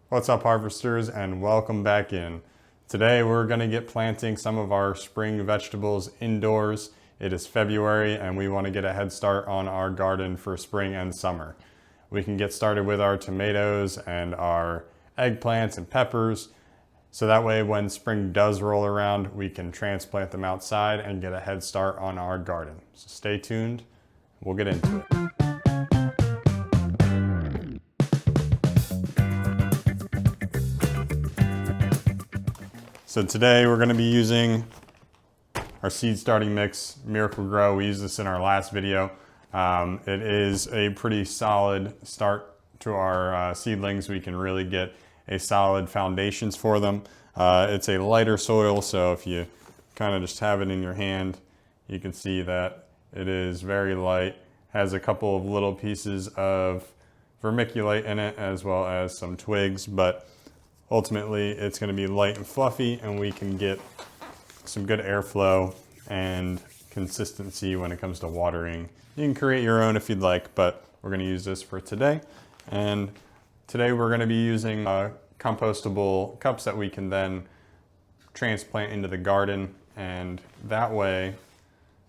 What's up, harvesters, and welcome back in. Today we're going to get planting some of our spring vegetables indoors. It is February and we want to get a head start on our garden for spring and summer. We can get started with our tomatoes and our eggplants and peppers, so that way when spring does roll around we can transplant them outside and get a head start on our garden. So stay tuned, we'll get into it. So today we're going to be using our seed starting mix, Miracle Grow. We used this in our last video. It is a pretty solid start to our seedlings. We can really get a solid foundations for them. It's a lighter soil, so if you kind of just have it in your hand, you can see that it is very light. Has a couple of little pieces of vermiculite in it as well as some twigs, but ultimately it's going to be light and fluffy, and we can get some good airflow and consistency when it comes to watering. You can create your own if you'd like, but we're going to use this for today. And today we're going to be using compostable cups that we can then transplant into the garden, and that way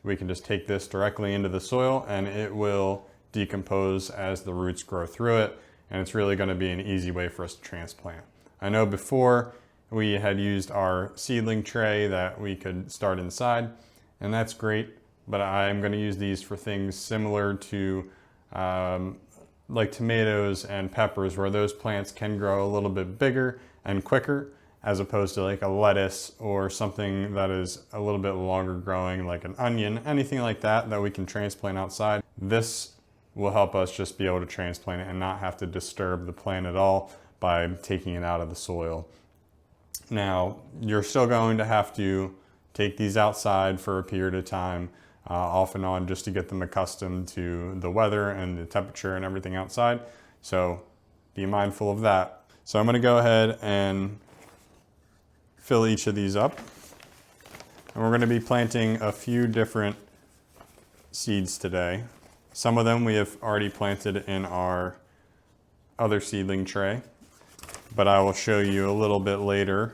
we can just take this directly into the soil and it will decompose as the roots grow through it, and it's really going to be an easy way for us to transplant. I know before we had used our seedling tray that we could start inside, and that's great, but I'm going to use these for things similar to like tomatoes and peppers, where those plants can grow a little bit bigger and quicker, as opposed to like a lettuce or something that is a little bit longer growing, like an onion, anything like that that we can transplant outside. This will help us just be able to transplant it and not have to disturb the plant at all by taking it out of the soil. Now, you're still going to have to take these outside for a period of time, off and on, just to get them accustomed to the weather and the temperature and everything outside. So be mindful of that. So I'm going to go ahead and fill each of these up. And we're going to be planting a few different seeds today. Some of them we have already planted in our other seedling tray, but I will show you a little bit later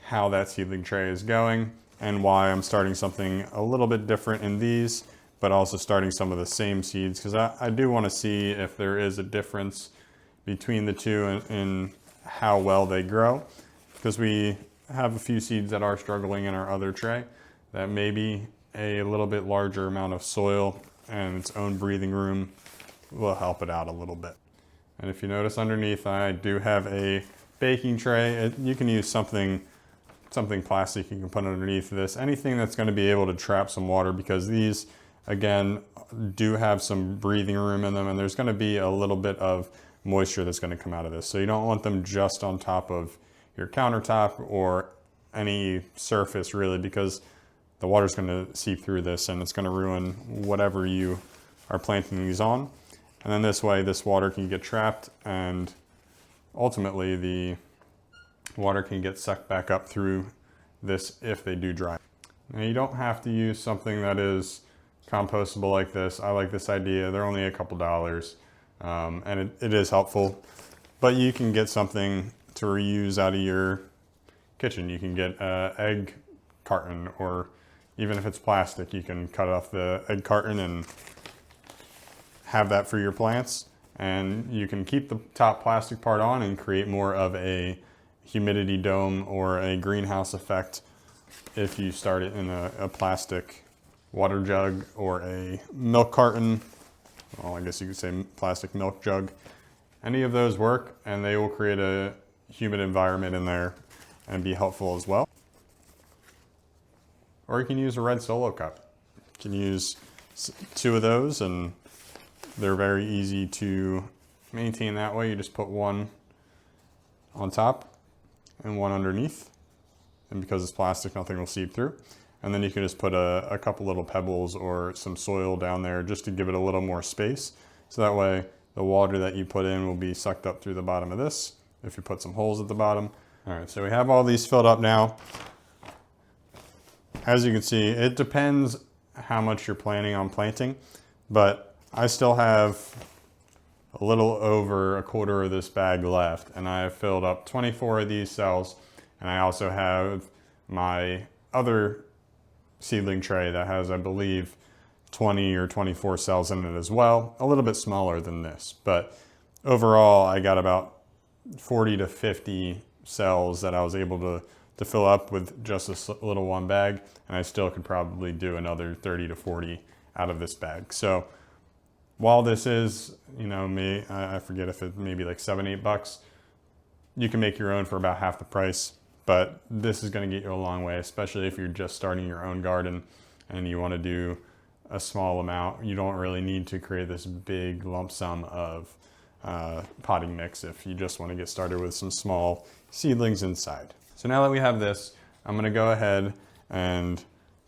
how that seedling tray is going and why I'm starting something a little bit different in these, but also starting some of the same seeds, because I do want to see if there is a difference between the two in how well they grow, because we have a few seeds that are struggling in our other tray that maybe a little bit larger amount of soil and its own breathing room will help it out a little bit. And if you notice underneath, I do have a baking tray. You can use something plastic you can put underneath this. Anything that's going to be able to trap some water, because these, again, do have some breathing room in them, and there's going to be a little bit of moisture that's going to come out of this. So you don't want them just on top of your countertop or any surface really, because the water's going to seep through this and it's going to ruin whatever you are planting these on. And then this way, this water can get trapped, and ultimately the water can get sucked back up through this if they do dry. Now, you don't have to use something that is compostable like this. I like this idea. They're only a couple dollars, and it is helpful. But you can get something to reuse out of your kitchen. You can get an egg carton, or even if it's plastic, you can cut off the egg carton and have that for your plants, and you can keep the top plastic part on and create more of a humidity dome or a greenhouse effect if you start it in a plastic water jug or a milk carton. Well, I guess you could say plastic milk jug. Any of those work, and they will create a humid environment in there and be helpful as well. Or you can use a red Solo cup. You can use 2 of those, and they're very easy to maintain that way. You just put one on top and one underneath, and because it's plastic, nothing will seep through. And then you can just put a couple little pebbles or some soil down there just to give it a little more space, so that way the water that you put in will be sucked up through the bottom of this if you put some holes at the bottom. All right, so we have all these filled up now. As you can see, it depends how much you're planning on planting, but I still have a little over a quarter of this bag left, and I have filled up 24 of these cells. And I also have my other seedling tray that has, I believe, 20 or 24 cells in it as well, a little bit smaller than this. But overall, I got about 40 to 50 cells that I was able to fill up with just a little one bag, and I still could probably do another 30 to 40 out of this bag. So while this is, I forget if it maybe like $7-8, you can make your own for about half the price, but this is going to get you a long way, especially if you're just starting your own garden and you want to do a small amount. You don't really need to create this big lump sum of potting mix if you just want to get started with some small seedlings inside. So now that we have this, I'm going to go ahead and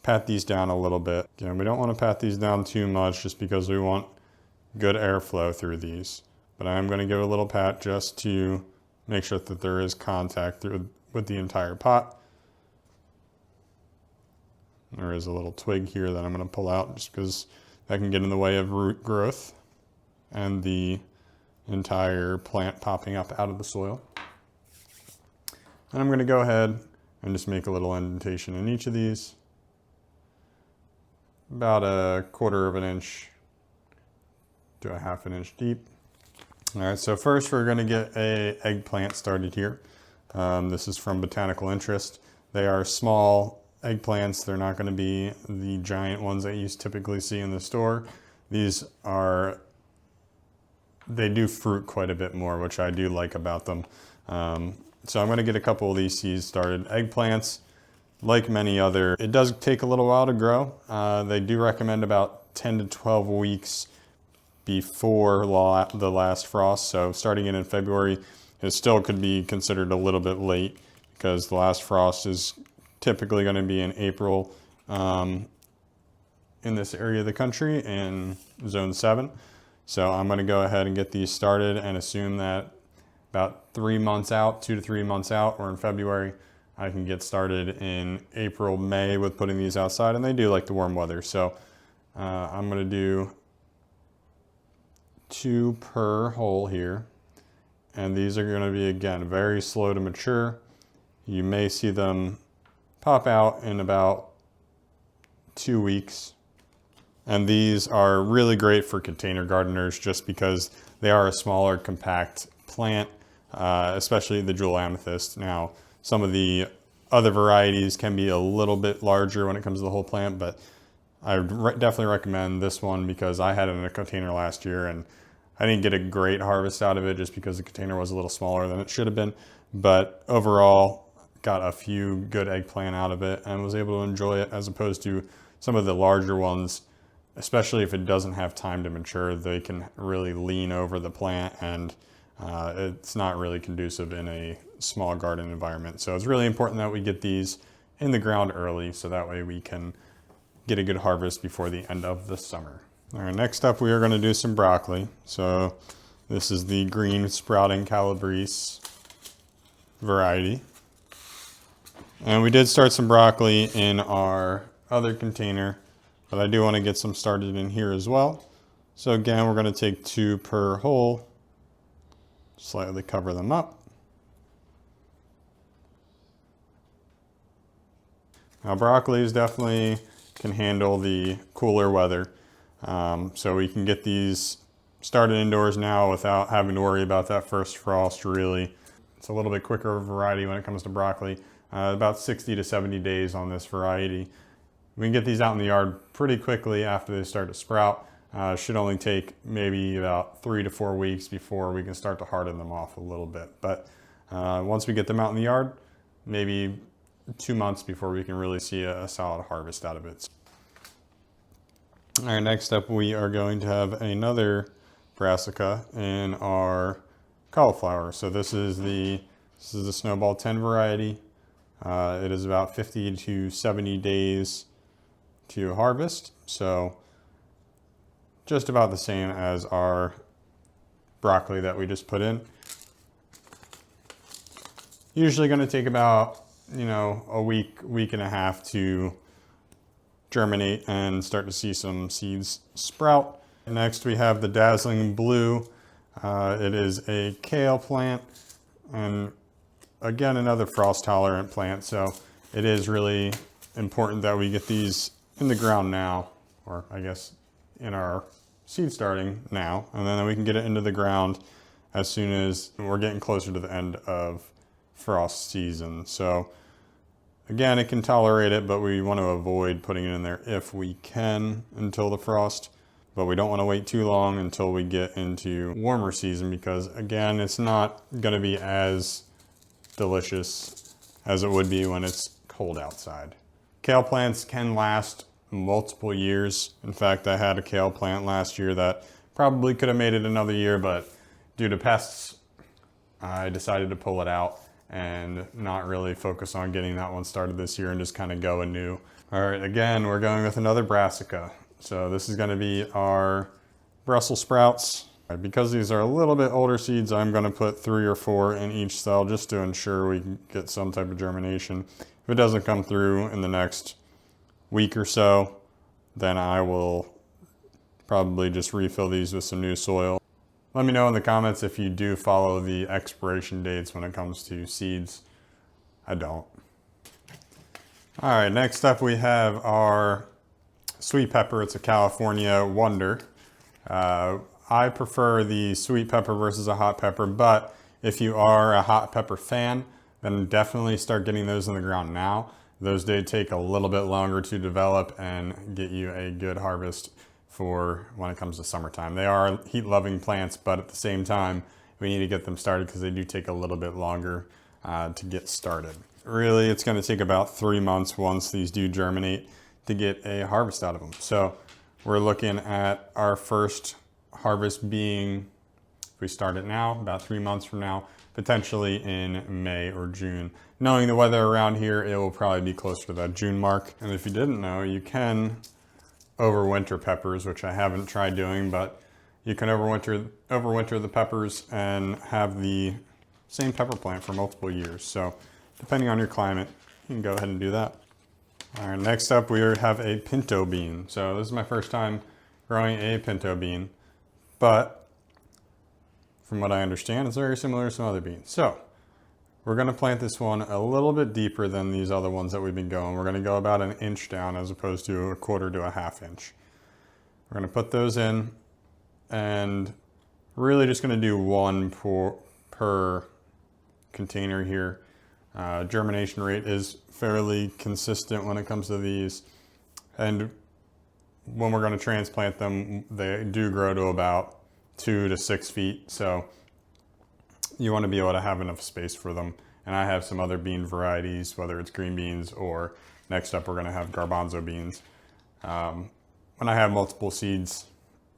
pat these down a little bit. Again, we don't want to pat these down too much just because we want good airflow through these. But I am going to give a little pat just to make sure that there is contact with the entire pot. There is a little twig here that I'm going to pull out just because that can get in the way of root growth and the entire plant popping up out of the soil. And I'm going to go ahead and just make a little indentation in each of these, about a quarter of an inch to a half an inch deep. All right, so first we're going to get a eggplant started here. This is from Botanical Interest. They are small eggplants. They're not going to be the giant ones that you typically see in the store. They do fruit quite a bit more, which I do like about them. So I'm going to get a couple of these seeds started. Eggplants, like many other, it does take a little while to grow. They do recommend about 10 to 12 weeks before the last frost. So starting in February, it still could be considered a little bit late because the last frost is typically going to be in April in this area of the country in zone 7. So I'm going to go ahead and get these started and assume that about 3 months out, 2 to 3 months out, or in February, I can get started in April, May with putting these outside, and they do like the warm weather. So I'm going to do 2 per hole here, and these are going to be, again, very slow to mature. You may see them pop out in about 2 weeks. And these are really great for container gardeners just because they are a smaller, compact plant, especially the jewel amethyst. Now, some of the other varieties can be a little bit larger when it comes to the whole plant, but I would definitely recommend this one because I had it in a container last year and I didn't get a great harvest out of it just because the container was a little smaller than it should have been. But overall, got a few good eggplant out of it and was able to enjoy it, as opposed to some of the larger ones. Especially if it doesn't have time to mature, they can really lean over the plant, and it's not really conducive in a small garden environment. So it's really important that we get these in the ground early so that way we can get a good harvest before the end of the summer. All right, next up we are going to do some broccoli. So this is the green sprouting calabrese variety. And we did start some broccoli in our other container, but I do want to get some started in here as well. So again, we're going to take 2 per hole, slightly cover them up. Now broccoli definitely can handle the cooler weather. So we can get these started indoors now without having to worry about that first frost really. It's a little bit quicker variety when it comes to broccoli, about 60 to 70 days on this variety. We can get these out in the yard pretty quickly after they start to sprout. Should only take maybe about 3 to 4 weeks before we can start to harden them off a little bit. But once we get them out in the yard, maybe 2 months before we can really see a solid harvest out of it. All right, next up we are going to have another brassica in our cauliflower. So this is the Snowball 10 variety. It is about 50 to 70 days to harvest, so just about the same as our broccoli that we just put in. Usually going to take about, a week and a half to germinate and start to see some seeds sprout. Next we have the Dazzling Blue. It is a kale plant, and again, another frost tolerant plant. So it is really important that we get these in the ground now, or I guess in our seed starting now, and then we can get it into the ground as soon as we're getting closer to the end of frost season. So again, it can tolerate it, but we want to avoid putting it in there if we can until the frost. But we don't want to wait too long until we get into warmer season, because again, it's not going to be as delicious as it would be when it's cold outside. Kale plants can last multiple years. In fact, I had a kale plant last year that probably could have made it another year, but due to pests, I decided to pull it out and not really focus on getting that one started this year and just kind of go anew. All right, again, we're going with another brassica. So this is going to be our Brussels sprouts. Because these are a little bit older seeds, I'm going to put 3 or 4 in each cell just to ensure we can get some type of germination. If it doesn't come through in the next week or so, then I will probably just refill these with some new soil. Let me know in the comments if you do follow the expiration dates when it comes to seeds. I don't. All right, next up we have our sweet pepper. It's a California Wonder. I prefer the sweet pepper versus a hot pepper, but if you are a hot pepper fan, then definitely start getting those in the ground now. Those do take a little bit longer to develop and get you a good harvest for when it comes to summertime. They are heat-loving plants, but at the same time, we need to get them started because they do take a little bit longer to get started. Really, it's going to take about 3 months once these do germinate to get a harvest out of them. So we're looking at our first harvest being, if we start it now, about 3 months from now, potentially in May or June. Knowing the weather around here, it will probably be closer to that June mark. And if you didn't know, you can overwinter peppers, which I haven't tried doing, but you can overwinter the peppers and have the same pepper plant for multiple years. So depending on your climate, you can go ahead and do that. All right, next up we have a pinto bean. So this is my first time growing a pinto bean, but from what I understand, it's very similar to some other beans. So we're gonna plant this one a little bit deeper than these other ones that we've been going. We're gonna go about 1 inch down as opposed to 1/4 to 1/2 inch. We're gonna put those in and really just gonna do 1 per container here. Germination rate is fairly consistent when it comes to these. And when we're gonna transplant them, they do grow to about 2 to 6 feet. So you want to be able to have enough space for them. And I have some other bean varieties, whether it's green beans or next up we're going to have garbanzo beans. When I have multiple seeds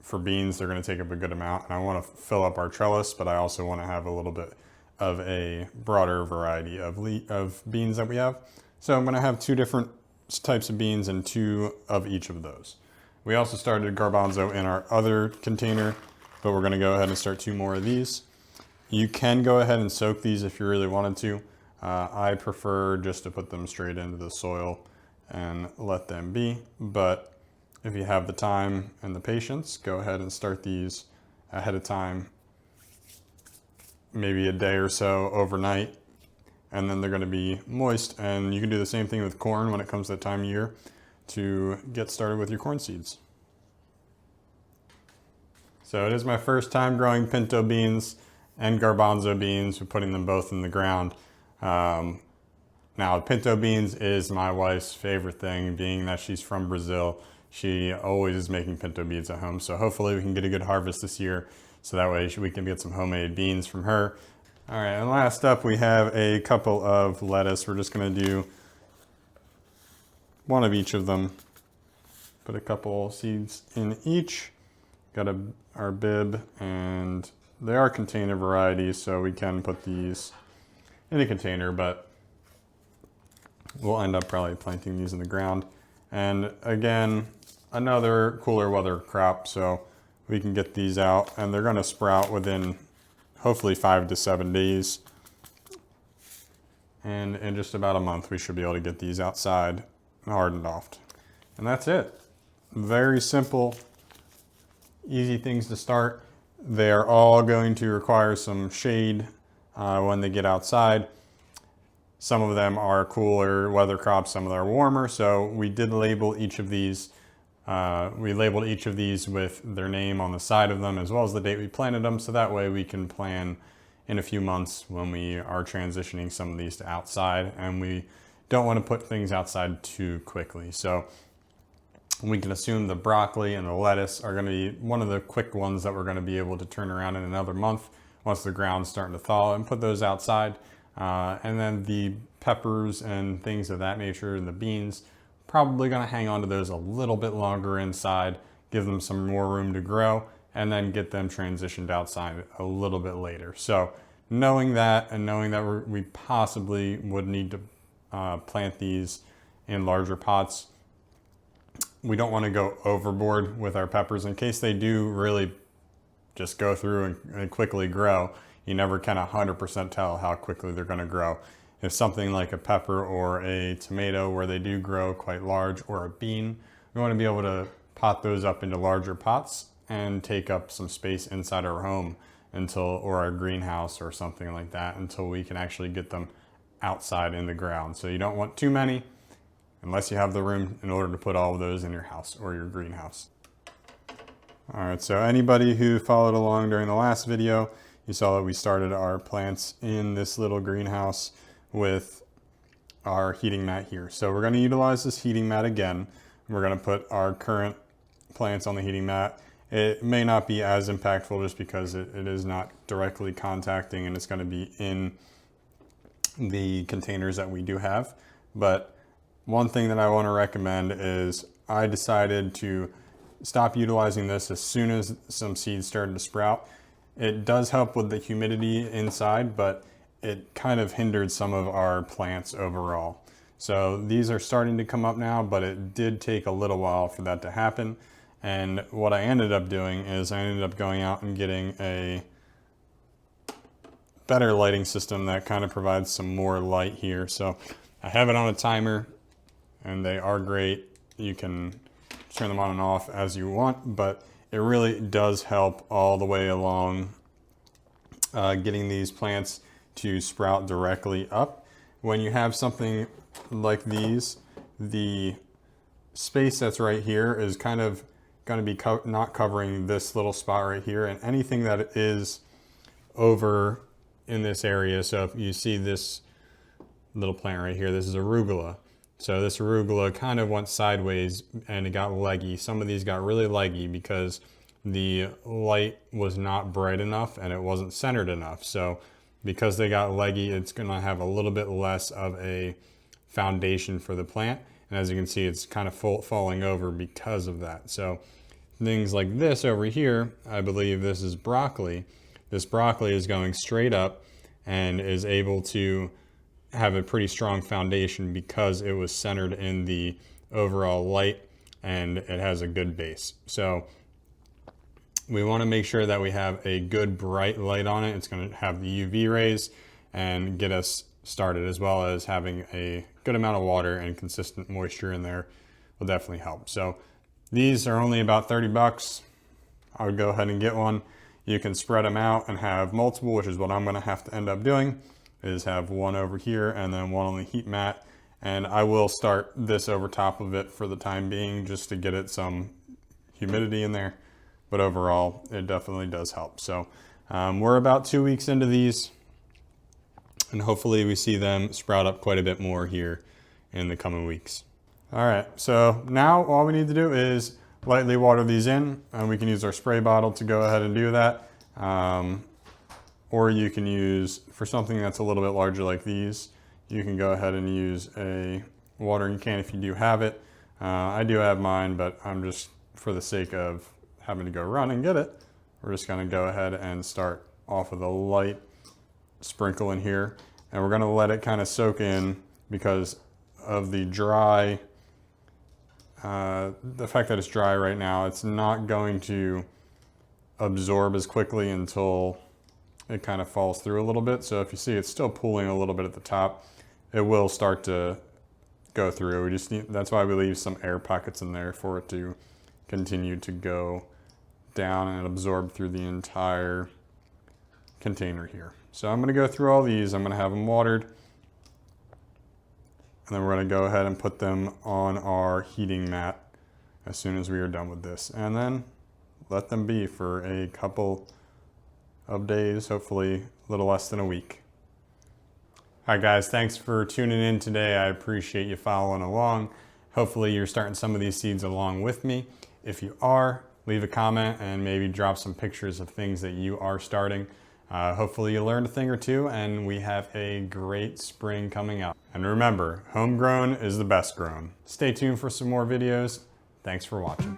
for beans, they're going to take up a good amount. And I want to fill up our trellis, but I also want to have a little bit of a broader variety of beans that we have. So I'm going to have 2 different types of beans and 2 of each of those. We also started garbanzo in our other container, but we're going to go ahead and start 2 more of these. You can go ahead and soak these if you really wanted to. I prefer just to put them straight into the soil and let them be. But if you have the time and the patience, go ahead and start these ahead of time, maybe a day or so overnight, and then they're going to be moist. And you can do the same thing with corn when it comes to that time of year to get started with your corn seeds. So it is my first time growing pinto beans and garbanzo beans. We're putting them both in the ground. Now, pinto beans is my wife's favorite thing, being that she's from Brazil. She always is making pinto beans at home. So hopefully we can get a good harvest this year. So that way we can get some homemade beans from her. All right, and last up we have a couple of lettuce. We're just gonna do 1 of each of them. Put a couple seeds in each. Got our bib, and they are container varieties, so we can put these in a container, but we'll end up probably planting these in the ground. And again, another cooler weather crop, so we can get these out, and they're gonna sprout within hopefully 5 to 7 days. And in just about a month, we should be able to get these outside and hardened off. And that's it. Very simple, easy things to start. They're all going to require some shade when they get outside. Some of them are cooler weather crops, some of them are warmer. So we did label each of these. We labeled each of these with their name on the side of them, as well as the date we planted them. So that way we can plan in a few months when we are transitioning some of these to outside, and we don't want to put things outside too quickly. So we can assume the broccoli and the lettuce are going to be one of the quick ones that we're going to be able to turn around in another month once the ground's starting to thaw, and put those outside. And then the peppers and things of that nature and the beans, probably going to hang on to those a little bit longer inside, give them some more room to grow, and then get them transitioned outside a little bit later. So knowing that, and knowing that we possibly would need to plant these in larger pots, we don't want to go overboard with our peppers in case they do really just go through and quickly grow. You never can 100% tell how quickly they're going to grow. If something like a pepper or a tomato where they do grow quite large, or a bean, we want to be able to pot those up into larger pots and take up some space inside our home or our greenhouse or something like that, until we can actually get them outside in the ground. So you don't want too many unless you have the room in order to put all of those in your house or your greenhouse. All right, so anybody who followed along during the last video, you saw that we started our plants in this little greenhouse with our heating mat here. So we're going to utilize this heating mat again. We're going to put our current plants on the heating mat. It may not be as impactful just because it is not directly contacting, and it's going to be in the containers that we do have. But one thing that I want to recommend is I decided to stop utilizing this as soon as some seeds started to sprout. It does help with the humidity inside, but it kind of hindered some of our plants overall. So these are starting to come up now, but it did take a little while for that to happen. And what I ended up doing is I ended up going out and getting a better lighting system that kind of provides some more light here. So I have it on a timer, and they are great. You can turn them on and off as you want, but it really does help all the way along getting these plants to sprout directly up. When you have something like these, the space that's right here is kind of going to be not covering this little spot right here, and anything that is over in this area. So if you see this little plant right here, this is arugula. So this arugula kind of went sideways and it got leggy. Some of these got really leggy because the light was not bright enough and it wasn't centered enough. So because they got leggy, it's going to have a little bit less of a foundation for the plant. And as you can see, it's kind of falling over because of that. So things like this over here, I believe this is broccoli. This broccoli is going straight up and is able to have a pretty strong foundation because it was centered in the overall light and it has a good base. So we want to make sure that we have a good bright light on it. It's going to have the UV rays and get us started, as well as having a good amount of water and consistent moisture in there will definitely help. So these are only about 30 bucks. I would go ahead and get one. You can spread them out and have multiple, which is what I'm going to have to end up doing, is have one over here and then one on the heat mat. And I will start this over top of it for the time being, just to get it some humidity in there. But overall, it definitely does help. So we're about 2 weeks into these, and hopefully we see them sprout up quite a bit more here in the coming weeks. All right, so now all we need to do is lightly water these in, and we can use our spray bottle to go ahead and do that. Or you can use, for something that's a little bit larger like these, you can go ahead and use a watering can if you do have it. I do have mine, but I'm just, for the sake of having to go run and get it, we're just gonna go ahead and start off with a light sprinkle in here. And we're gonna let it kind of soak in because of the dry, the fact that it's dry right now. It's not going to absorb as quickly until it kind of falls through a little bit. So if you see it's still pooling a little bit at the top, it will start to go through. We just need, that's why we leave some air pockets in there for it to continue to go down and absorb through the entire container here. So I'm going to go through all these. I'm going to have them watered, and then we're going to go ahead and put them on our heating mat as soon as we are done with this, and then let them be for a couple of days, hopefully a little less than a week. All right, guys, thanks for tuning in today. I appreciate you following along. Hopefully you're starting some of these seeds along with me. If you are, leave a comment and maybe drop some pictures of things that you are starting. Hopefully you learned a thing or two, and we have a great spring coming up. And remember, homegrown is the best grown. Stay tuned for some more videos. Thanks for watching.